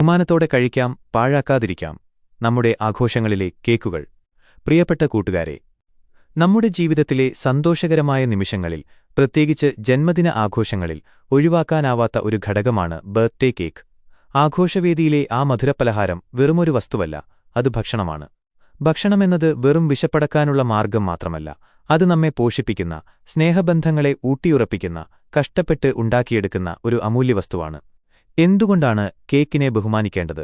ബഹുമാനത്തോടെ കഴിക്കാം, പാഴാക്കാതിരിക്കാം. നമ്മുടെ ആഘോഷങ്ങളിലെ കേക്കുകൾ. പ്രിയപ്പെട്ട കൂട്ടുകാരെ, നമ്മുടെ ജീവിതത്തിലെ സന്തോഷകരമായ നിമിഷങ്ങളിൽ, പ്രത്യേകിച്ച് ജന്മദിന ആഘോഷങ്ങളിൽ ഒഴിവാക്കാനാവാത്ത ഒരു ഘടകമാണ് ബർത്ത്ഡേ കേക്ക്. ആഘോഷവേദിയിലെ ആ മധുരപലഹാരം വെറുമൊരു വസ്തുവല്ല, അത് ഭക്ഷണമാണ്. ഭക്ഷണമെന്നത് വെറും വിശപ്പടക്കാനുള്ള മാർഗം മാത്രമല്ല, അത് നമ്മെ പോഷിപ്പിക്കുന്ന, സ്നേഹബന്ധങ്ങളെ ഊട്ടിയുറപ്പിക്കുന്ന, കഷ്ടപ്പെട്ട് ഉണ്ടാക്കിയെടുക്കുന്ന ഒരു അമൂല്യവസ്തുവാണ്. എന്തുകൊണ്ടാണ് കേക്കിനെ ബഹുമാനിക്കേണ്ടത്?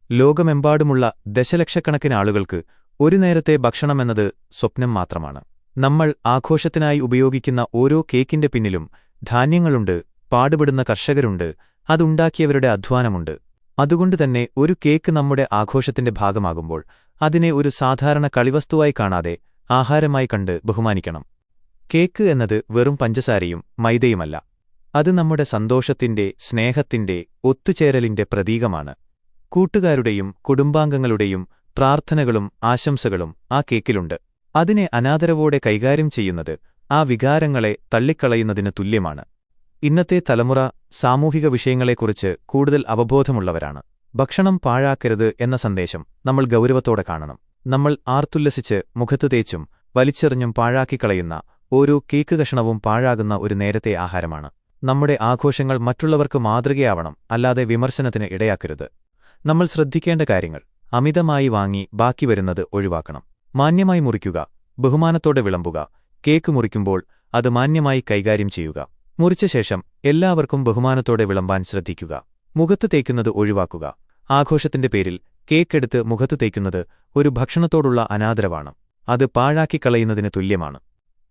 ലോകമെമ്പാടുമുള്ള ദശലക്ഷക്കണക്കിന് ആളുകൾക്ക് ഒരു നേരത്തെ ഭക്ഷണമെന്നത് സ്വപ്നം മാത്രമാണ്. നമ്മൾ ആഘോഷത്തിനായി ഉപയോഗിക്കുന്ന ഓരോ കേക്കിന്റെ പിന്നിലും ധാന്യങ്ങളുണ്ട്, പാടുപെടുന്ന കർഷകരുണ്ട്, അതുണ്ടാക്കിയവരുടെ അധ്വാനമുണ്ട്. അതുകൊണ്ടുതന്നെ ഒരു കേക്ക് നമ്മുടെ ആഘോഷത്തിന്റെ ഭാഗമാകുമ്പോൾ അതിനെ ഒരു സാധാരണ കളിവസ്തുവായി കാണാതെ ആഹാരമായി കണ്ട് ബഹുമാനിക്കണം. കേക്ക് എന്നത് വെറും പഞ്ചസാരയും മൈദയുമല്ല. അത് നമ്മുടെ സന്തോഷത്തിന്റെ, സ്നേഹത്തിന്റെ, ഒത്തുചേരലിന്റെ പ്രതീകമാണ്. കൂട്ടുകാരുടെയും കുടുംബാംഗങ്ങളുടെയും പ്രാർത്ഥനകളും ആശംസകളും ആ കേക്കിലുണ്ട്. അതിനെ അനാദരവോടെ കൈകാര്യം ചെയ്യുന്നത് ആ വികാരങ്ങളെ തള്ളിക്കളയുന്നതിന് തുല്യമാണ്. ഇന്നത്തെ തലമുറ സാമൂഹിക വിഷയങ്ങളെക്കുറിച്ച് കൂടുതൽ അവബോധമുള്ളവരാണ്. ഭക്ഷണം പാഴാക്കരുത് എന്ന സന്ദേശം നമ്മൾ ഗൗരവത്തോടെ കാണണം. നമ്മൾ ആർത്തുല്ലസിച്ച് മുഖത്ത് തേച്ചും വലിച്ചെറിഞ്ഞും പാഴാക്കിക്കളയുന്ന ഓരോ കേക്ക് കഷണവും പാഴാകുന്ന ഒരു നേരത്തെ ആഹാരമാണ്. നമ്മുടെ ആഘോഷങ്ങൾ മറ്റുള്ളവർക്ക് മാതൃകയാവണം, അല്ലാതെ വിമർശനത്തിന് ഇടയാക്കരുത്. നമ്മൾ ശ്രദ്ധിക്കേണ്ട കാര്യങ്ങൾ: അമിതമായി വാങ്ങി ബാക്കി വരുന്നത് ഒഴിവാക്കണം. മാന്യമായി മുറിക്കുക, ബഹുമാനത്തോടെ വിളമ്പുക. കേക്ക് മുറിക്കുമ്പോൾ അത് മാന്യമായി കൈകാര്യം ചെയ്യുക. മുറിച്ച ശേഷം എല്ലാവർക്കും ബഹുമാനത്തോടെ വിളമ്പാൻ ശ്രദ്ധിക്കുക. മുഖത്ത് തേക്കുന്നത് ഒഴിവാക്കുക. ആഘോഷത്തിന്റെ പേരിൽ കേക്കെടുത്ത് മുഖത്ത് തേക്കുന്നത് ഒരു ഭക്ഷണത്തോടുള്ള അനാദരവാണ്. അത് പാഴാക്കിക്കളയുന്നതിന് തുല്യമാണ്.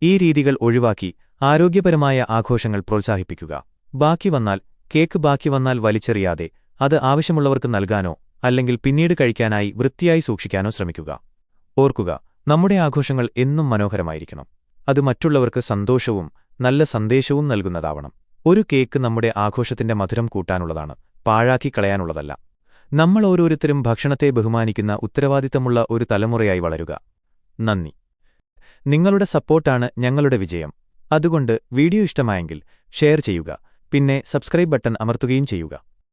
ഈ രീതികൾ ഒഴിവാക്കി ആരോഗ്യപരമായ ആഘോഷങ്ങൾ പ്രോത്സാഹിപ്പിക്കുക. കേക്ക് ബാക്കി വന്നാൽ വലിച്ചെറിയാതെ അത് ആവശ്യമുള്ളവർക്ക് നൽകാനോ അല്ലെങ്കിൽ പിന്നീട് കഴിക്കാനായി വൃത്തിയായി സൂക്ഷിക്കാനോ ശ്രമിക്കുക. ഓർക്കുക, നമ്മുടെ ആഘോഷങ്ങൾ എന്നും മനോഹരമായിരിക്കണം. അത് മറ്റുള്ളവർക്ക് സന്തോഷവും നല്ല സന്ദേശവും നൽകുന്നതാവണം. ഒരു കേക്ക് നമ്മുടെ ആഘോഷത്തിന്റെ മധുരം കൂട്ടാനുള്ളതാണ്, പാഴാക്കിക്കളയാനുള്ളതല്ല. നമ്മൾ ഓരോരുത്തരും ഭക്ഷണത്തെ ബഹുമാനിക്കുന്ന ഉത്തരവാദിത്തമുള്ള ഒരു തലമുറയായി വളരുക. നന്ദി. നിങ്ങളുടെ സപ്പോർട്ടാണ് ഞങ്ങളുടെ വിജയം. അതുകൊണ്ട് വീഡിയോ ഇഷ്ടമായെങ്കിൽ ഷെയർ ചെയ്യുക, പിന്നെ സബ്സ്ക്രൈബ് ബട്ടൺ അമർത്തുകയും ചെയ്യുക.